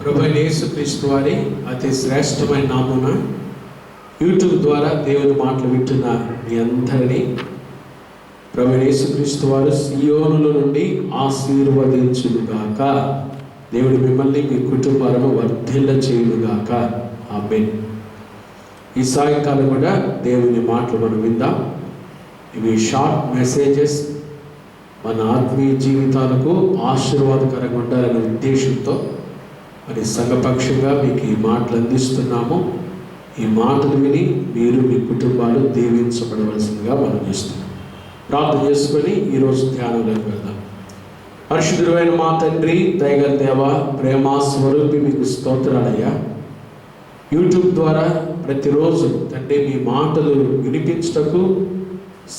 ప్రభువైన యేసుక్రీస్తు వారి అతి శ్రేష్టమైన నామమున యూట్యూబ్ ద్వారా దేవుని మాటలు వింటున్న మీ అందరినీ ప్రభువైన యేసుక్రీస్తు వారు సియోనుల నుండి ఆశీర్వదించుగాక. దేవుడు మిమ్మల్ని మీ కుటుంబాలను వర్ధిల్ల చేయుగాక. ఆమేన్. ఈ సాయంకాలం కూడా దేవుని మాటలు మనం విందాం. ఇవి షార్ట్ మెసేజెస్, మన ఆత్మీయ జీవితాలకు ఆశీర్వాదకరంగా ఉండాలనే ఉద్దేశంతో మరి సంఘపక్షంగా మీకు ఈ మాటలు అందిస్తున్నాము. ఈ మాటలు విని మీరు మీ కుటుంబాలు దీవించబడవలసిందిగా మనం చేస్తున్నాం. ప్రార్థన చేసుకొని ఈరోజు ధ్యానంలోకి వెళ్దాం. పరిశుద్ధుడైన మా తండ్రి, దయగల దేవ, ప్రేమ స్వరూపి, మీకు స్తోత్రాలయ్యా. యూట్యూబ్ ద్వారా ప్రతిరోజు తండ్రి మీ మాటలు వినిపించటకు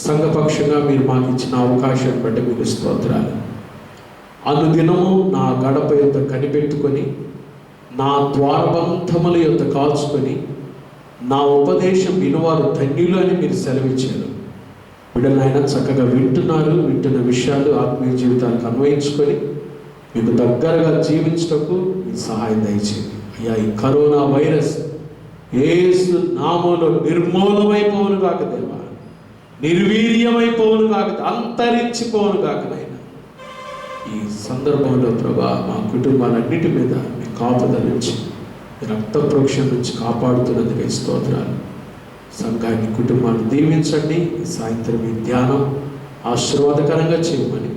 సంఘపక్షంగా మీరు మాకు ఇచ్చిన అవకాశాన్ని బట్టి మీకు స్తోత్రాలు. అనుదినము నా గడప యొద్ద కనిపెట్టుకొని, నా ద్వారబంధముల యొద్ద కాల్చుకొని, నా ఉపదేశం వినువారు ధన్యులు అని మీరు సెలవిచ్చారు. బిడ్డలైనా చక్కగా వింటున్న విషయాలు ఆత్మీయ జీవితానికి అన్వయించుకొని మీకు దగ్గరగా జీవించటకు మీ సహాయం దయచేయండి అయ్యా. ఈ కరోనా వైరస్ యేసు నామములో నిర్మూలమైపోవును కాక దేవా, నిర్వీర్యమైపోవును కాక, అంతరించిపోవును కాక నాయన. ఈ సందర్భంలో ప్రభా మా కుటుంబాలన్నిటి మీద మీ కాపుదల నుంచి, రక్త ప్రోక్షణ నుంచి కాపాడుతున్నందుకే స్తోత్రాలు. సంఘాన్ని, కుటుంబాన్ని దీవించండి. ఈ సాయంత్రం ఈ ధ్యానం ఆశీర్వాదకరంగా చేయమని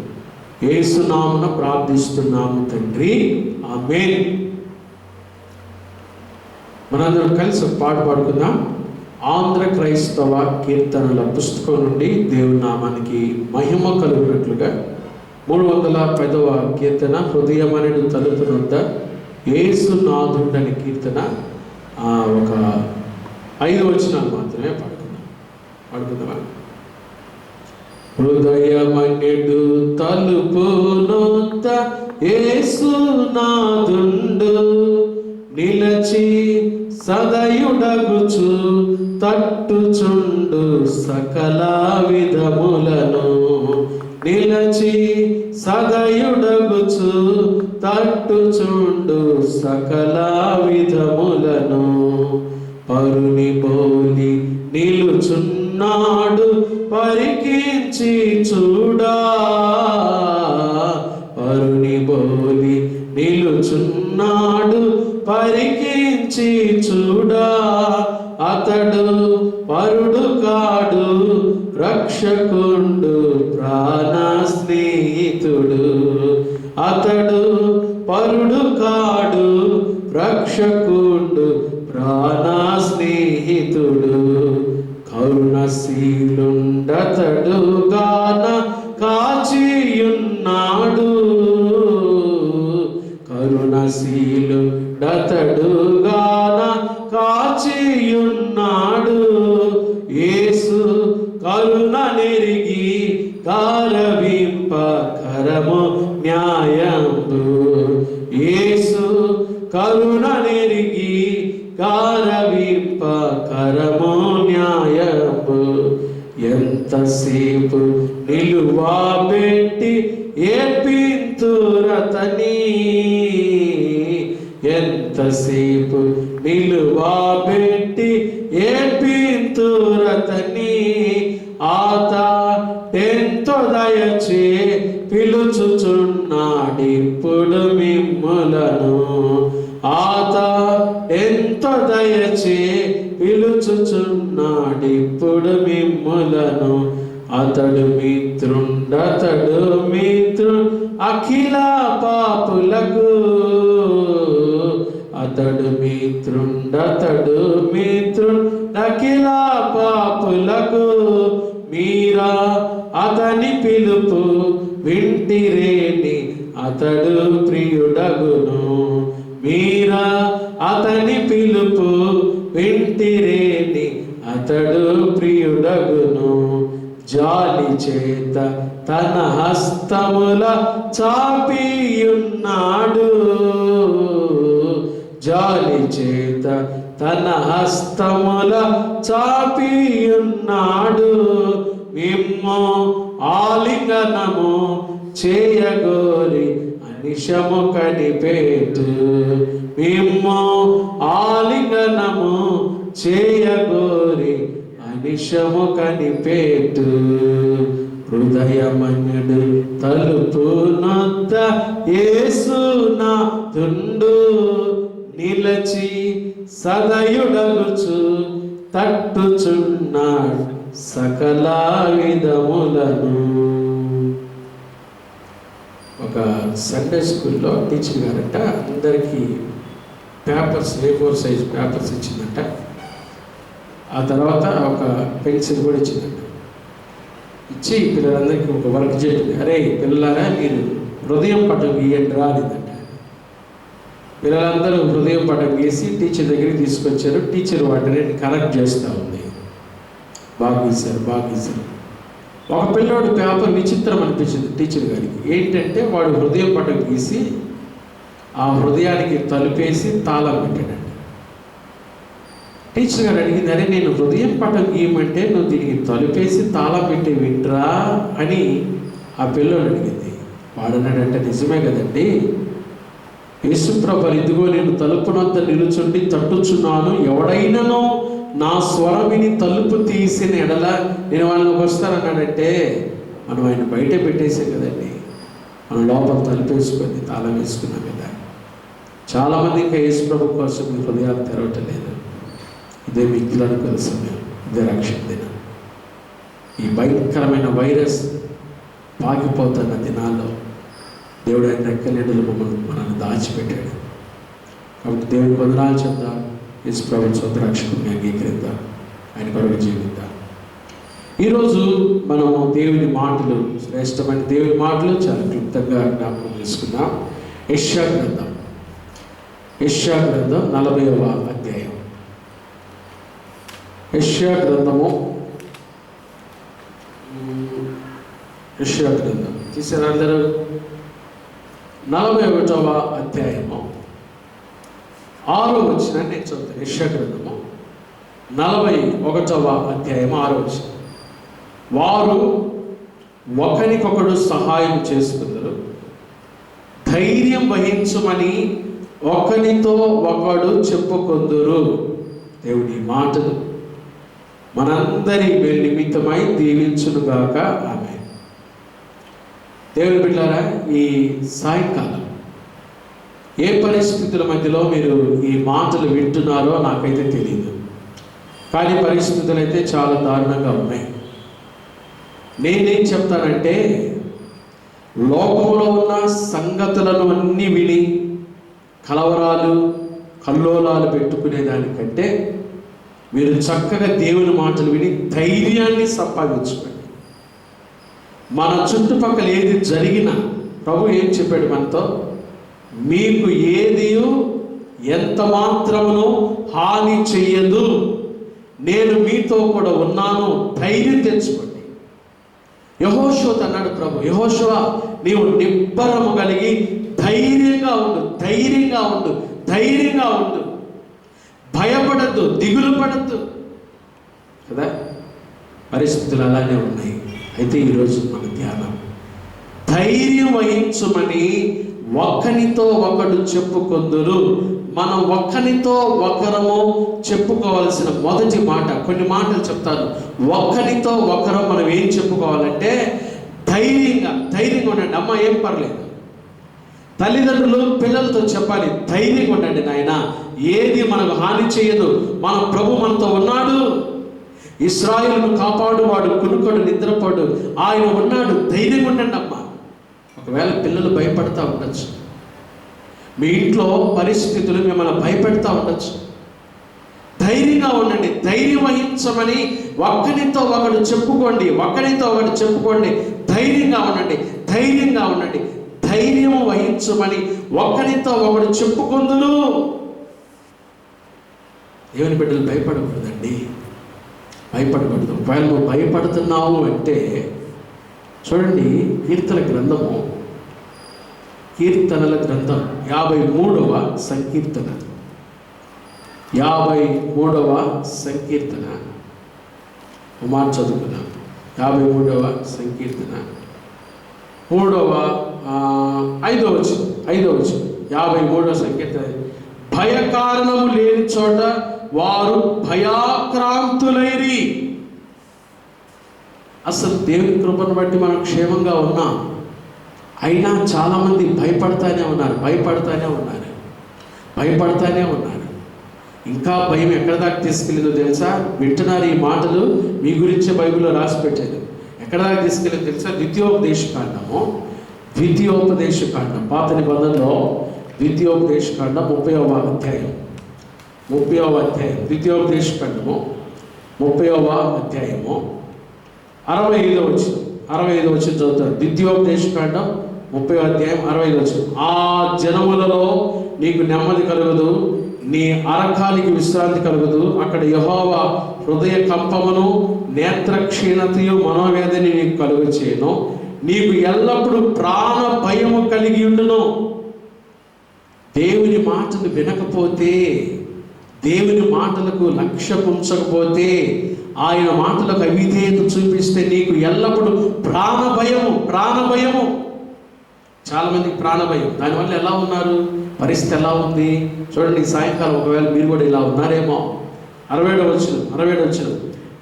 యేసు నామమున ప్రార్థిస్తున్నాము తండ్రి, ఆమేన్. మనందరం కలిసి ఒక పాట పాడుకుందాం. ఆంధ్ర క్రైస్తవ కీర్తనల పుస్తకం నుండి దేవుని నామానికి మహిమ కలుగునట్లుగా 310వ కీర్తన, హృదయమనెడు తలుపు నొద్ద యేసు నాథుండని కీర్తన. ఒక 5 వచనాలు మాత్రమే పాడుకుందామా? హృదయమనెడు తలుపు నొద్ద యేసు నాథుండు నిలచి సదయుడగుచు తట్టుచుండు సకల విధములను. నిలచి సదయుడగుచు తట్టుచుండు సకల విధములను. పరుని పోలి నిలుచున్నాడు పరికించి చూడా. పరుని పోలి నిలుచున్నాడు పరికించి చూడా. అతడు పరుడు కాడు, రక్షకుండు, ప్రాణ స్నేహితుడు. అతడు పరుడు కాడు, రక్షకుండు, ప్రాణ స్నేహితుడు. కరుణశీలుండతడు గాన కాచియున్నాడు. కరుణశీలుండతడు గాన కాచియున్నాడు. యేసు కరుణ నెరిగి కారవింప కరము న్యాయంబు. యేసు కరుణ నెరిగి కారవింప కరము న్యాయంబు. ఎంతసేపు నిలువా పెట్టి ఏడ్పింతురతని. ఎంతసేపు నిలువా పెట్టి ఏడ్పింతురతని. ఆత ఎంతో దయచే పిలుచుచున్నాడిప్పుడు మిమ్ములను. ఆత ఎంతో దయచే పిలుచుచున్నాడిప్పుడు మిమ్ములను. అతడు మిత్రుండతడు అఖిల పాపులకు. అతడు మిత్రుండతడు అఖిల పాపులకు. మీరా అతని పిలుపు వింటిరేని అతడు ప్రియుడగును. మీరా అతని పిలుపు వింటిరేని అతడు ప్రియుడగును. జాలి చేత తన హస్తముల చాపియున్నాడు. జాలి చేత తన హస్తముల చాపియున్నాడు. మిమ్ము ఆలింగనము చేయగోరి అనిశము కనిపెట్టు. మిమ్ము ఆలింగనము చేయగోరి అనిశము కనిపెట్టు. హృదయమన్యుడు తలుపు నొద్ద యేసు నాథుండు, నిలచి సదయుడగుచు తట్టుచున్నాడు సకల విధములను. ఒక సండే స్కూల్లో టీచర్ గారంట అందరికీ పేపర్స్, A4 సైజ్ పేపర్స్ ఇచ్చిందంట. ఆ తర్వాత ఒక పెన్సిల్ కూడా ఇచ్చిందంట. ఇచ్చి పిల్లలందరికీ ఒక వర్క్ చేయండి, అరే పిల్లలారా మీరు హృదయం పటం గీయండి రా అనేదంట. పిల్లలందరూ హృదయం పటం గీసి టీచర్ దగ్గరికి తీసుకొచ్చారు. టీచర్ వాటిని కరెక్ట్ చేస్తూ ఉంది. బాగా గీశారు, బాగా గీశారు. ఒక పిల్లోడు పేపర్ విచిత్రం అనిపించింది టీచర్ గారికి. ఏంటంటే వాడు హృదయం పటం గీసి ఆ హృదయానికి తలుపేసి తాళం పెట్టాడండి. టీచర్ గారు అడిగింది, అరే నేను హృదయం పటం గీయమంటే నువ్వు దీనికి తలుపేసి తాళం పెట్టి వింట్రా అని ఆ పిల్లోడు అడిగింది. వాడన్నాడంటే నిజమే కదండి, యేసుప్రభు ఇదిగో నేను తలుపునంత నిలుచుండి తట్టుచున్నాను, ఎవడైనానో నా స్వరమిని తలుపు తీసిన ఎడల నేను వాళ్ళకి వస్తానన్నాడంటే మనం ఆయన బయట పెట్టేసాం కదండి, మనం లోపల తలుపేసుకొని తాళం వేసుకున్నాం కదా. చాలామంది ఇంకా యేసుప్రభు కోసం మీ హృదయాలు తెరవటం లేదు. ఇదే మిగిలిన సమయం, ఇదే రక్షణ దినం. ఈ భయంకరమైన వైరస్ పాకిపోతున్న దినాల్లో దేవుడు ఆయన రెక్కలేడులు మనల్ని దాచిపెట్టాడు. కాబట్టి దేవుడికి వందనాలు చెప్దాం, యేసుప్రభు సొంత రక్షకుని అంగీకరిద్దాం, ఆయన కొరకు జీవిద్దాం. ఈరోజు మనము దేవుని మాటలు, శ్రేష్టమైన దేవుని మాటలు చాలా క్లుప్తంగా జ్ఞాపకం చేసుకున్నాం. యెషయా గ్రంథం 40వ అధ్యాయం. యెషయా గ్రంథము తీసారు అందరూ. 41వ అధ్యాయము 6వ వచనం నేను చదువుతాను. యెషయా గ్రంథము 41వ అధ్యాయం 6వ వచనం. వారు ఒకరికొకడు సహాయం చేసుకుందరు, ధైర్యం వహించమని ఒకరితో ఒకడు చెప్పుకొందురు. దేవుని మాటలు మనందరి నిమిత్తమై దీవించునుగాక. ఆమె దేవుని బిడ్డలారా, ఈ సాయంకాలం ఏ పరిస్థితుల మధ్యలో మీరు ఈ మాటలు వింటున్నారో నాకైతే తెలియదు, కానీ పరిస్థితులు అయితే చాలా దారుణంగా ఉన్నాయి. నేనేం చెప్తానంటే, లోకంలో ఉన్న సంగతులను అన్నీ విని కలవరాలు కల్లోలాలు పెట్టుకునేదానికంటే మీరు చక్కగా దేవుని మాటలు విని ధైర్యాన్ని సంపాదించుకోండి. మన చుట్టుపక్కల ఏది జరిగినా ప్రభు ఏం చెప్పాడు మనతో, మీకు ఏది ఎంత మాత్రమును హాని చెయ్యదు, నేను మీతో కూడా ఉన్నాను, ధైర్యం తెచ్చుకోండి. యెహోషువతో అన్నాడు ప్రభు, యెహోషువ నీవు నిబ్బరము కలిగి ధైర్యంగా ఉండు, ధైర్యంగా ఉండు, ధైర్యంగా ఉండు, భయపడద్దు, దిగులు పడద్దు కదా. పరిస్థితులు అలానే ఉన్నాయి. అయితే ఈరోజు మన ధ్యానం ధైర్యం వహించుమని ఒక్కనితో ఒకడు చెప్పుకొందురు. మనం ఒక్కనితో ఒకరము చెప్పుకోవాల్సిన మొదటి మాట, కొన్ని మాటలు చెప్తాను. ఒక్కనితో ఒకరు మనం ఏం చెప్పుకోవాలంటే ధైర్యంగా ఉండండి. అమ్మ ఏం పర్లేదు, తల్లిదండ్రులు పిల్లలతో చెప్పాలి, ధైర్యంగా ఉండండి నాయన, ఏది మనకు హాని చేయదు, మన ప్రభు మనతో ఉన్నాడు, ఇశ్రాయేలును కాపాడువాడు, కునుకోడు, నిద్రపోడు, ఆయన ఉన్నాడు, ధైర్యంగా ఉండండి అమ్మ. ఒకవేళ పిల్లలు భయపడతా ఉండొచ్చు, మీ ఇంట్లో పరిస్థితులు మిమ్మల్ని భయపెడతా ఉండొచ్చు, ధైర్యంగా ఉండండి, ధైర్యం వహించమని ఒక్కరితో ఒకడు చెప్పుకోండి, ఒకరితో ఒకడు చెప్పుకోండి, ధైర్యంగా ఉండండి, ధైర్యంగా ఉండండి, ధైర్యము వహించమని ఒకరితో ఒకడు చెప్పుకుందురు. దేవుని బిడ్డలు భయపడకూడదండి, భయపడకూడదు. ఒకవేళ నువ్వు భయపడుతున్నావు అంటే చూడండి, కీర్తనల గ్రంథం 53వ సంకీర్తన, 53వ సంకీర్తన మాట చదువుకున్నాం. 53వ సంకీర్తన 5వ వచనం. 53వ సంకీర్తన, భయకారణము లేని చోట వారు భయాక్రాంతులైరి. అసలు దేవుని కృపను బట్టి మనం క్షేమంగా ఉన్నాం, అయినా చాలామంది భయపడతానే ఉన్నారు. ఇంకా భయం ఎక్కడ దాకా తీసుకెళ్ళిందో తెలుసా? వింటున్నారు ఈ మాటలు, మీ గురించే బైబిల్లో రాసి పెట్టారు. ఎక్కడ దాకా తీసుకెళ్ళిందో తెలుసా? ద్వితీయోపదేశకాండం, పాత నిబంధనలో ద్వితీయోపదేశకాండం 30వ అధ్యాయం, ద్వితీయోపదేశకాండము 30వ అధ్యాయము 65వ వచనం చదువుతారు. ద్వితీయోపదేశకాండం 30వ అధ్యాయం 65వ వచనం. ఆ జనములలో నీకు నెమ్మది కలుగదు, నీ అరకానికి విశ్రాంతి కలుగదు. అక్కడ యెహోవా హృదయ కంపమును నేత్ర క్షీణతయు మనోవేదన నీకు కలుగు చేయను. నీకు ఎల్లప్పుడూ ప్రాణ భయము కలిగి ఉండును. దేవుని మాటలు వినకపోతే, దేవుని మాటలకు లక్ష్యం ఉంచకపోతే, ఆయన మాటలకు అవిధేయత చూపిస్తే నీకు ఎల్లప్పుడూ ప్రాణభయము. చాలా మందికి ప్రాణభయం. దానివల్ల ఎలా ఉన్నారు, పరిస్థితి ఎలా ఉంది చూడండి. సాయంకాలం ఒకవేళ మీరు కూడా ఇలా ఉన్నారేమో. 67వ వచనం,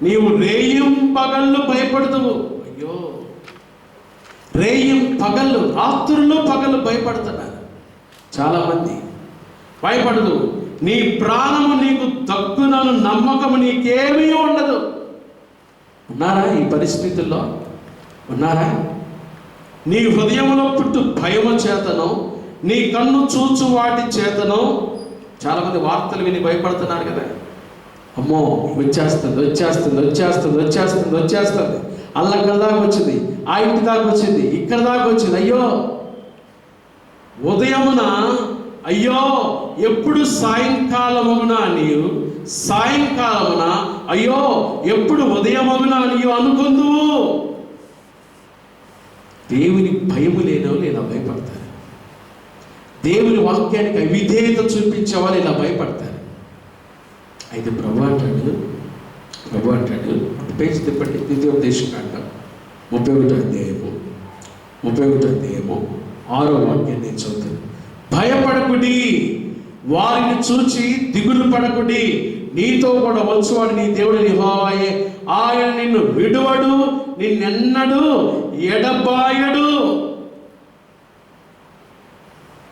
నీవు రేయం పగళ్ళు భయపడతావు. అయ్యో, రేయం పగళ్ళు, రాత్రుల్లో పగళ్ళు భయపడుతున్నారు చాలామంది. భయపడదు. నీ ప్రాణము నీకు దక్కునను నమ్మకము నీకేమీ ఉండదు. ఉన్నారా ఈ పరిస్థితుల్లో? ఉన్నారా? నీ హృదయంలో పుట్టు భయము చేతను, నీ కన్ను చూచు వాటి చేతను. చాలామంది వార్తలు విని భయపడుతున్నారు కదా. అమ్మో, వచ్చేస్తుంది, అల్లక్కడ దాకా వచ్చింది, ఆ ఇంటి దాకా వచ్చింది, ఇక్కడ దాకా వచ్చింది. అయ్యో ఉదయమున, అయ్యో ఎప్పుడు సాయంకాలమున అయ్యో ఎప్పుడు ఉదయమున నీవు అనుకుందువు. దేవుని భయము లేని వాళ్ళు ఇలా భయపడతారు. దేవుని వాక్యానికి అవిధేయత చూపించే వాళ్ళు ఇలా భయపడతారు. అయితే ప్రభు అంటాడు, పేజీ తిప్పండి, ద్వితీయోపదేశకాండం 31వ అధ్యాయము 6వ వాక్యాన్ని నేను చదువుతాను. భయపడకుడి, వారిని చూచి దిగులు పడకుడి. నీతో కూడా వచ్చువాడు నీ దేవుడు యెహోవాయే. ఆయన నిన్ను విడువడు, నిన్నెన్నడు ఎడబాయడు.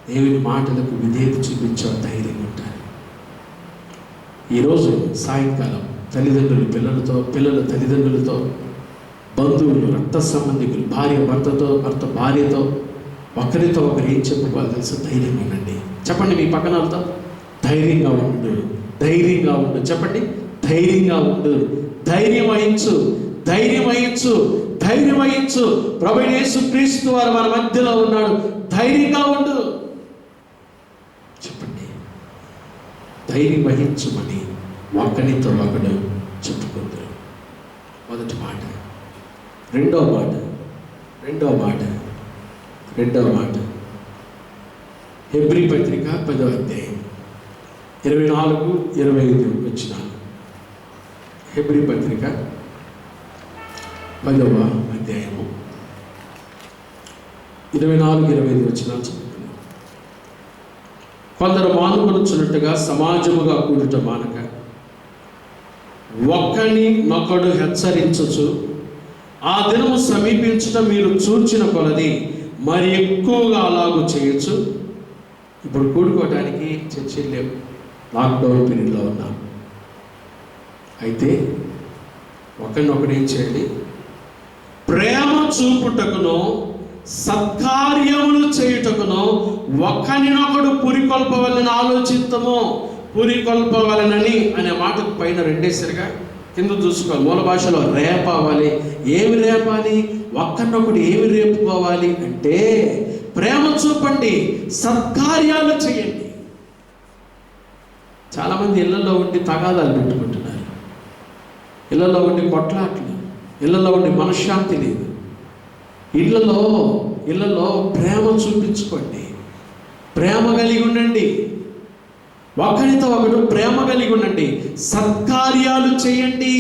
దేవుని మాటలకు విధేయత చూపించే ధైర్యంగా ఉంటారు. ఈరోజు సాయంకాలం తల్లిదండ్రులు పిల్లలు తల్లిదండ్రులతో, బంధువులు, రక్త సంబంధికులు, భర్త భార్యతో ఒకరితో ఒకరు ఏం చెప్పుకోవాలి తెలుసు? ధైర్యంగా ఉండండి. చెప్పండి మీ పక్కనతో, ధైర్యంగా ఉండు. చెప్పండి, ధైర్యంగా ఉండు. ధైర్యం వహించు. ప్రభువైన యేసుక్రీస్తు వారు మన మధ్యలో ఉన్నాడు. ధైర్యంగా ఉండు. చెప్పండి, ధైర్యం వహించమని ఒకరితో ఒకడు చెప్పుకుంటారు. మొదటి మాట. రెండవ మాట హెబ్రీ పత్రిక 10వ అధ్యాయం 24-25 వచనాలు. హెబ్రీ పత్రిక 10వ అధ్యాయము 24-25 వచనాలు చదువుతున్నాం. కొందరు మానుకొనుచున్నట్టుగా సమాజముగా కూడుట మానక ఒకరినొకడు హెచ్చరించుచు ఆ దినము సమీపించుట మీరు చూచిన కొలది మరి ఎక్కువగా అలాగూ చేయొచ్చు. ఇప్పుడు కూడుకోవడానికి చర్చలు లేవు, లాక్డౌన్ పీరియడ్లో ఉన్నాం. అయితే ఒకరినొకడు ఏం చేయాలి? ప్రేమ చూపుటకును సత్కార్యములు చేయుటకును ఒకరినొకడు పురికొల్పవలని ఆలోచిస్తాము. పురికొల్పవలనని అనే మాటకు పైన రెండేసరిగా కింద చూసుకోవాలి. మూల భాషలో రేపవాలి. ఏమి రేపాలి? ఒక్కరినొకడు ఏమి రేపుకోవాలి అంటే ప్రేమ చూపండి, సత్కార్యాలు చేయండి. చాలామంది ఇళ్లలో ఉండి తగాదాలు పెట్టుకుంటున్నారు, ఇళ్లలో ఉండి కొట్లాట్లు, ఇళ్లలో ఉండి మనశ్శాంతి లేదు. ఇళ్లలో ప్రేమ చూపించుకోండి, ప్రేమ కలిగి ఉండండి. ఒకరితో ఒకడు ప్రేమ కలిగి ఉండండి. సత్కార్యాలు చేయండి,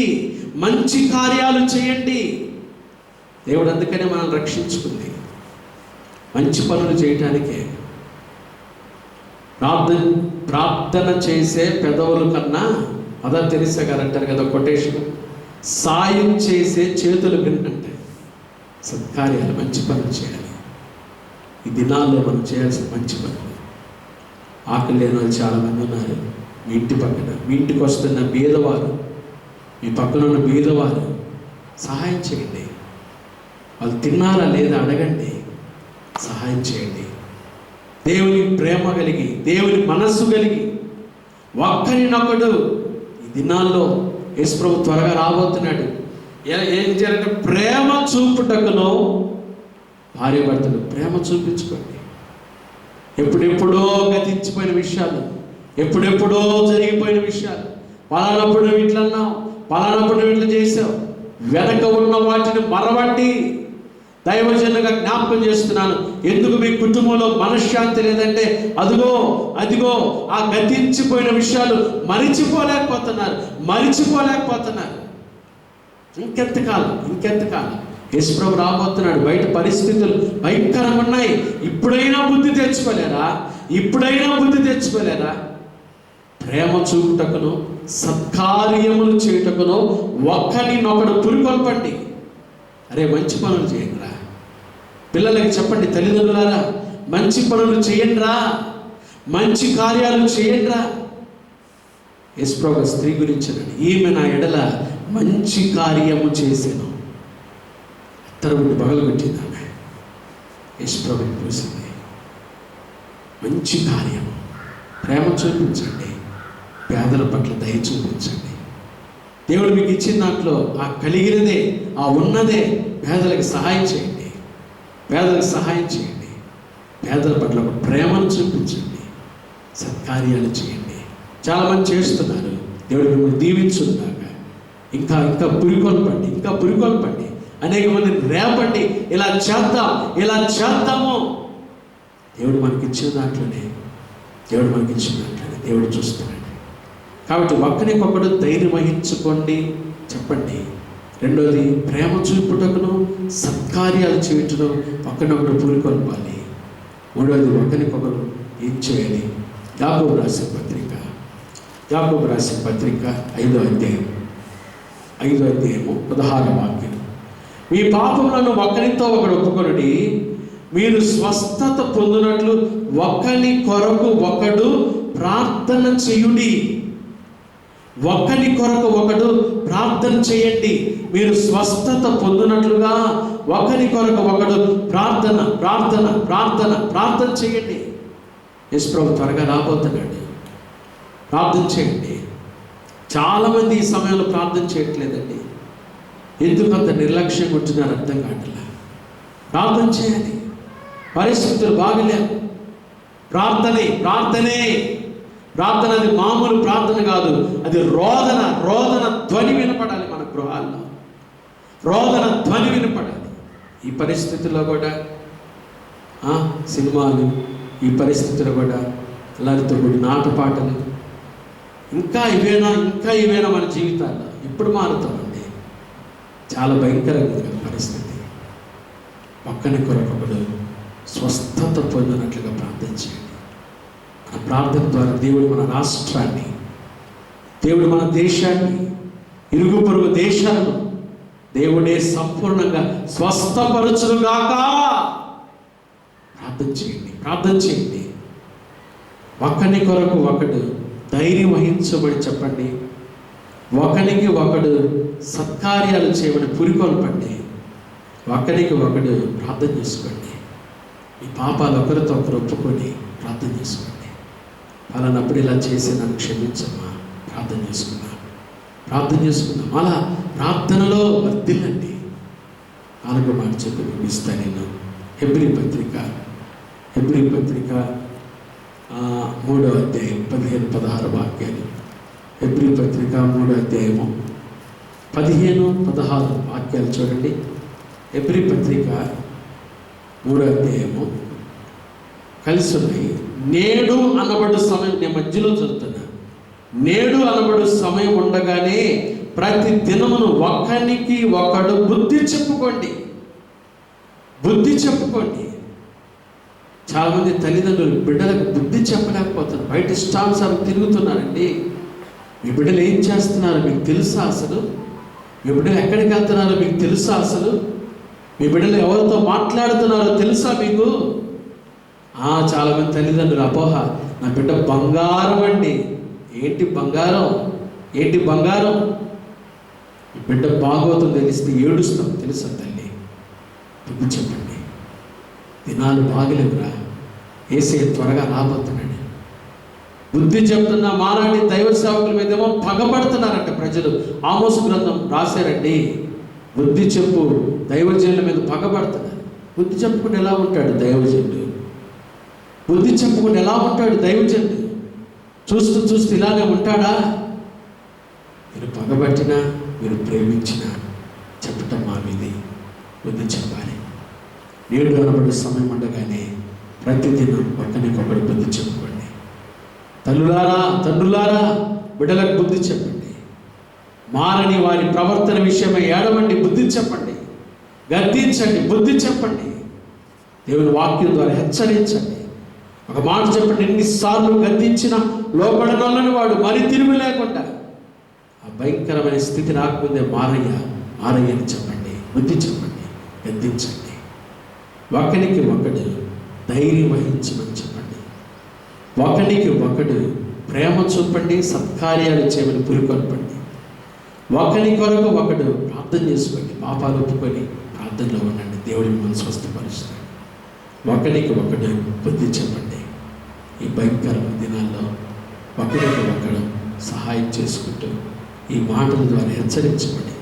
మంచి కార్యాలు చేయండి. దేవుడు అందుకనే మనం రక్షించుకుంది మంచి పనులు చేయటానికే. ప్రార్థన చేసే పెదవుల కన్నా, మదర్ తెరీసా గారు అంటారు కదా కొటేషన్, సాయం చేసే చేతులు వింటే. సత్కార్యాలు, మంచి పనులు చేయాలి. ఈ దినాల్లో మనం చేయాల్సిన మంచి పనులు. ఆకలి లేని వాళ్ళు చాలామంది ఉన్నారు మీ ఇంటి పక్కన. మీ ఇంటికి వస్తున్న బీదవారు, మీ పక్కన ఉన్న బీదవారు, సహాయం చేయండి. వాళ్ళు తిన్నారా లేదా అడగండి, సహాయం చేయండి. దేవుని ప్రేమ కలిగి, దేవుని మనస్సు కలిగి, ఒక్కరినొకడు ఈ దినాల్లో యేసుప్రభు త్వరగా రాబోతున్నాడు. ఏం చేయాలంటే ప్రేమ చూపుటకును భార్యాభర్తలు ప్రేమ చూపించుకోండి. ఎప్పుడెప్పుడో గతించిపోయిన విషయాలు, ఎప్పుడెప్పుడో జరిగిపోయిన విషయాలు, పలానప్పుడు నువ్వు ఇట్లా అన్నావు, పలానప్పుడు నువ్వు ఇట్లా చేసావు, వెనక ఉన్న వాటిని మరవండి. దైవజనులుగా జ్ఞాపకం చేస్తున్నాను. ఎందుకు మీ కుటుంబంలో మనశ్శాంతి లేదంటే అదిగో ఆ గతించిపోయిన విషయాలు మరిచిపోలేకపోతున్నారు. ఇంకెంతకాలం యేసుప్రభు రాబోతున్నాడు. బయట పరిస్థితులు భయంకరంగా ఉన్నాయి. ఇప్పుడైనా బుద్ధి తెచ్చుకోలేరా? ప్రేమ చూపుటకును, సత్కార్యములు చేయుటకును ఒకరినొకడు పురికొల్పండి. అరే, మంచి పనులు చేయండిరా. పిల్లలకి చెప్పండి, తల్లిదండ్రులారా మంచి పనులు చేయండిరా, మంచి కార్యాలు చేయండిరా. యేసుప్రభు స్త్రీ గురించినండి, ఈమె నా ఎడల మంచి కార్యము చేశాను. అత్తరుడు పగలగొట్టింది ఆమె. యేసుప్రభుని చూసింది. మంచి కార్యము. ప్రేమ చూపించండి, పేదల పట్ల దయ చూపించండి. దేవుడు మీకు ఇచ్చిన దాంట్లో ఆ కలిగినదే, ఆ ఉన్నదే పేదలకు సహాయం చేయండి. పేదల పట్ల ప్రేమను చూపించండి, సత్కార్యాలు చేయండి. చాలామంది చేస్తున్నారు. దేవుడు మిమ్మల్ని దీవించుగాక. ఇంకా పురికొల్పండి. అనేక మందిని రేపండి. ఇలా చేద్దాము. దేవుడు మనకిచ్చిన దాంట్లోనే దేవుడు చూస్తున్నాడు. కాబట్టి ఒకరికొకడు ధైర్యం వహించుకోండి, చెప్పండి. రెండోది, ప్రేమ చూపుటకును సత్కార్యాలు చేయటం ఒకరినొకడు పురికొల్పాలి. మూడోది, ఒకరికొకరు ఏం చేయాలి? యాకోబు రాసిన పత్రిక 5వ అధ్యాయం 16వ వాక్యం. మీ పాపములను ఒకరితో ఒకడు ఒప్పుకొనుడి, మీరు స్వస్థత పొందినట్లు ఒకరి కొరకు ఒకడు ప్రార్థన చేయుడి. ప్రార్థన చేయండి. మీరు స్వస్థత పొందినట్లుగా ఒకరి కొరకు ఒకడు ప్రార్థన చేయండి. యేసుప్రభు త్వరగా రాబోతున్నాడు. ప్రార్థన చేయండి. చాలామంది ఈ సమయంలో ప్రార్థన చేయట్లేదండి. ఎందుకు అంత నిర్లక్ష్యంగా ఉంటున్నారు అర్థం కావట్లే. ప్రార్థన చేయాలి. పరిస్థితులు బాగలేవు. ప్రార్థన అది మామూలు ప్రార్థన కాదు. అది రోదన ధ్వని వినపడాలి. మన గృహాల్లో రోదన ధ్వని వినపడాలి. ఈ పరిస్థితుల్లో కూడా సినిమాలు, ఈ పరిస్థితుల్లో కూడా అల్లరితో కూడిన ఆటపాటలు, ఇంకా ఇవేనా మన జీవితాల్లో. ఇప్పుడు మారుతామండి. చాలా భయంకరంగా పరిస్థితి. పక్కన కొరకొకడు స్వస్థత పొందినట్లుగా ప్రార్థన చేయండి. మన ప్రార్థన ద్వారా దేవుడు మన రాష్ట్రాన్ని, దేవుడు మన దేశాన్ని, ఇరుగు పొరుగు దేశాలను దేవుడే సంపూర్ణంగా స్వస్థపరచునుగాక. ప్రార్థన చేయండి. ఒకని కొరకు ఒకడు ధైర్యం వహించబడి చెప్పండి. ఒకరికి ఒకడు సత్కార్యాలు చేయమని పురికొల్పండి. ఒకరికి ఒకడు ప్రార్థన చేసుకోండి. ఈ పాపాలు ఒకరితో ఒకరు ఒప్పుకొని ప్రార్థన చేసుకోండి. అలానప్పుడు ఇలా చేసి నన్ను క్షమించమ్మా, ప్రార్థన చేసుకుందాం. అలా ప్రార్థనలో వర్ధిల్లండి. 4వ మాట చెప్పి ముగిస్తాను నేను. హెబ్రీ పత్రిక 3వ అధ్యాయం 15-16 వాక్యాలు. హెబ్రీ పత్రిక 3వ అధ్యాయము 15-16 వాక్యాలు చూడండి. హెబ్రీ పత్రిక 3వ అధ్యాయము కలిసి ఉన్నాయి. నేడు అనబడు సమయం, నేను మధ్యలో చదువుతున్నా. నేడు అనబడు సమయం ఉండగానే ప్రతి దినమును ఒకరికి ఒకడు బుద్ధి చెప్పుకోండి. చాలామంది తల్లిదండ్రులు బిడ్డలకు బుద్ధి చెప్పలేకపోతున్నారు. బయట ఇష్టానుసారం తిరుగుతున్నారండి. మీ బిడ్డలు ఏం చేస్తున్నారో మీకు తెలుసా? అసలు మీ బిడ్డలు ఎక్కడికి వెళ్తున్నారో మీకు తెలుసా? అసలు మీ బిడ్డలు ఎవరితో మాట్లాడుతున్నారో తెలుసా మీకు? చాలామంది తల్లిదండ్రులు అపోహ, నా బిడ్డ బంగారం అండి. ఏంటి బంగారం? ఏంటి బంగారం? ఈ బిడ్డ బాగోతం తెలిస్తే ఏడుస్తాం తెలుసా తల్లి? బుద్ధి చెప్పండి. దినాలు బాగలేవురా, యేసయ్య త్వరగా రాబోతున్నాడు. బుద్ధి చెప్తున్న మారాటి దైవ సేవకుల మీదేమో పగబడుతున్నారంట ప్రజలు. ఆమోసు గ్రంథం రాశారండి. బుద్ధి చెప్పు దైవజనుల మీద పగబడుతున్నారు. బుద్ధి చెప్పుకుంటే ఎలా ఉంటాడు దైవజనుడు? బుద్ధి చెప్పుకుంటే ఎలా ఉంటాడు దైవజనుడు? చూస్తూ చూస్తూ ఇలానే ఉంటాడా? మీరు పగబట్టినా, మీరు ప్రేమించినా చెప్పటం మా మీది. బుద్ధి చెప్పాలి. నేడు అనబడే సమయం ఉండగానే ప్రతిదినం ఒకరికొకరు బుద్ధి చెప్పుకోండి. తల్లులారా, తండ్రులారా, బిడ్డలకు బుద్ధి చెప్పండి. మారని వారి ప్రవర్తన విషయమై ఏడవండి, బుద్ధి చెప్పండి. గద్దించండి, బుద్ధి చెప్పండి. దేవుని వాక్యం ద్వారా హెచ్చరించండి. ఒక మాట చెప్పండి, ఎన్నిసార్లు గద్దించినా లోబడనొల్లని వాడు మరి తిరుగు లేకుండా ఆ భయంకరమైన స్థితి రాకముందే మారయ్య అని చెప్పండి, బుద్ధి చెప్పండి, గద్దించండి. ఒకరికి ఒకడు ధైర్యం వహించమని చెప్పండి. ఒకరికి ఒకడు ప్రేమ చూపండి, సత్కార్యాలు చేయమని పురికొల్పండి. ఒకరి కొరకు ఒకడు ప్రార్థన చేసుకోండి. పాపాలు ఒప్పుకొని ప్రార్థనలో ఉండండి. దేవుడి మిమ్మల్ని స్వస్థపరుస్తాడు. ఒకరికి ఒకడు బుద్ధి చెప్పండి. ఈ భయంకరమైన దినాల్లో ఒకరికి ఒకడు సహాయం చేసుకుంటూ ఈ మాటల ద్వారా హెచ్చరించబడి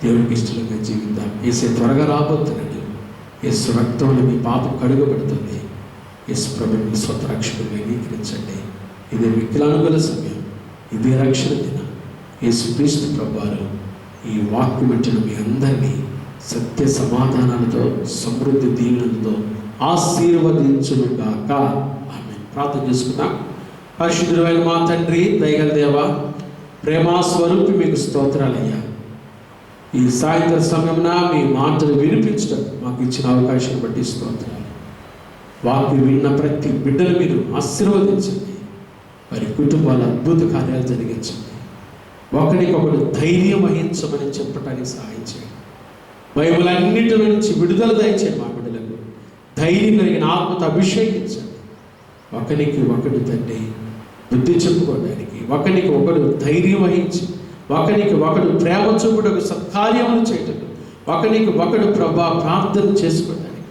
దేవునికి ఇష్టంగా జీవిద్దాం. యేసు త్వరగా రాబోతున్నాడు. యేసు రక్తంలో మీ పాపం కడుగబడుతుంది. యేసు ప్రభుని మీ స్వత రక్షకుడిగా అంగీకరించండి. ఇదే వికలానుగుల సమయం, ఇదే రక్షణ దినం. యేసు క్రీస్తు ప్రభువారు ఈ వాక్కు వింటున్న మీ అందరినీ సత్య సమాధానాలతో, సమృద్ధి దీవెనలతో ఆశీర్వదించునుగాక. ఆమేన్. ప్రార్థన చేసుకుందాం. పరిశుద్ధుడైన మా తండ్రి, దయగల దేవా, ప్రేమా స్వరూపి, మీకు స్తోత్రాలయ్యా. ఈ సాయంత్రం సమయమున మీ మాటలు వినిపించడం మాకు ఇచ్చిన అవకాశం బట్టి స్తోత్రాలు. వాక్యం విన్న ప్రతి బిడ్డలు మీరు ఆశీర్వదించండి. వారి కుటుంబాల అద్భుత కార్యాలు జరిగించండి. ఒకరికొకరు ధైర్యం వహించమని చెప్పడానికి సహాయం చేయండి. భయములన్నింటి నుంచి విడుదల దయచేయండి. మా బిడ్డలకు ధైర్యం కలిగిన ఆత్మతో అభిషేకించండి. ఒకరికి ఒకడు తండ్రి బుద్ధి చెప్పుకోవడానికి, ఒకరికి ఒకడు ధైర్యం వహించి, ఒకరికి ఒకడు ప్రేమ చూపుటకు, సత్కార్యములు చేయటకు, ఒకరికి ఒకడు ప్రభా ప్రార్థన చేసుకోవడానికి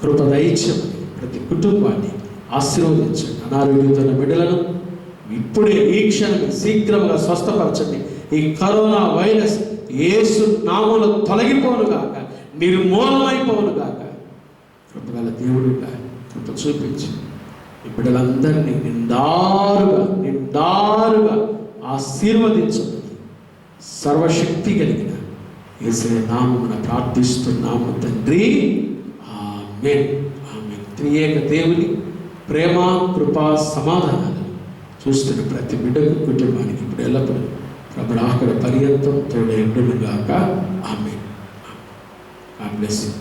కృప దయచేయమని ప్రతి కుటుంబాన్ని ఆశీర్వదించండి. అనారోగ్యంతో ఉన్న బిడ్డలను ఇప్పుడే ఈ క్షణం శీఘ్రంగా స్వస్థపరచండి. ఈ కరోనా వైరస్ యేసు నామములో తొలగిపోనుగాక, నిర్మూలమైపోనుగాక. కృపగల దేవుడుగా కృప చూపించి ఈ బిడ్డలందరినీ నిండారుగా ఆశీర్వదించమని సర్వశక్తి కలిగిన యేసయ్య నామమున ప్రార్థిస్తున్నాము తండ్రి. ఆమేన్. ఆమేన్. త్రియేక దేవుని ప్రేమ, కృప, సమాధానాలు చూస్తున్న ప్రతి బిడ్డకు, కుటుంబానికి ఇప్పుడు ఎల్లప్పుడూ ప్రభువు అక్కడ పర్యంతం తోడై ఉండునుగాక. ఆమేన్. God bless you.